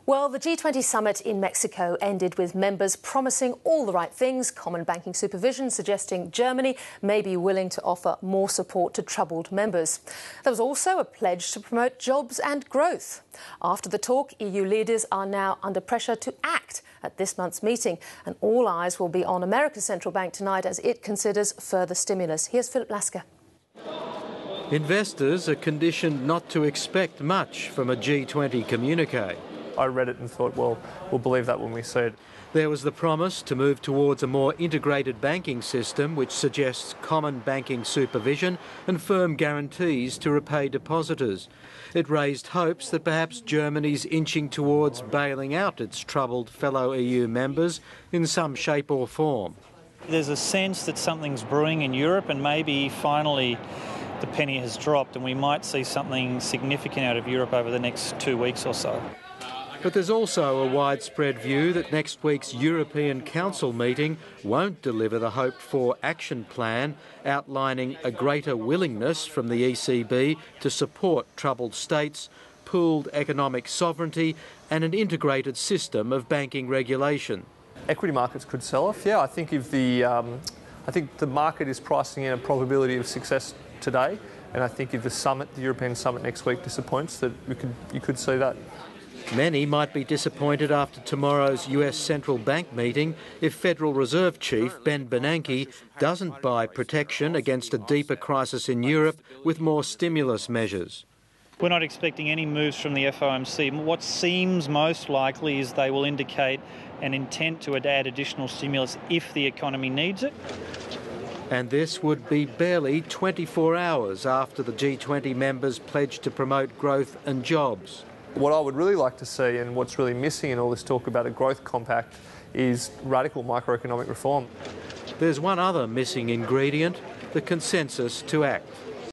Well, the G20 summit in Mexico ended with members promising all the right things, common banking supervision, suggesting Germany may be willing to offer more support to troubled members. There was also a pledge to promote jobs and growth. After the talk, EU leaders are now under pressure to act at this month's meeting, and all eyes will be on America's central bank tonight as it considers further stimulus. Here's Philip Lasker. Investors are conditioned not to expect much from a G20 communique. I read it and thought, well, we'll believe that when we see it. There was the promise to move towards a more integrated banking system which suggests common banking supervision and firm guarantees to repay depositors. It raised hopes that perhaps Germany's inching towards bailing out its troubled fellow EU members in some shape or form. There's a sense that something's brewing in Europe and maybe finally the penny has dropped and we might see something significant out of Europe over the next 2 weeks or so. But there's also a widespread view that next week's European Council meeting won't deliver the hoped-for action plan outlining a greater willingness from the ECB to support troubled states, pooled economic sovereignty and an integrated system of banking regulation. Equity markets could sell off. Yeah, I think if the market is pricing in a probability of success today, and I think if the European summit next week disappoints, that you could see that. Many might be disappointed after tomorrow's US Central Bank meeting if Federal Reserve Chief Ben Bernanke doesn't buy protection against a deeper crisis in Europe with more stimulus measures. We're not expecting any moves from the FOMC. What seems most likely is they will indicate an intent to add additional stimulus if the economy needs it. And this would be barely 24 hours after the G20 members pledged to promote growth and jobs. What I would really like to see, and what's really missing in all this talk about a growth compact, is radical microeconomic reform. There's one other missing ingredient, the consensus to act.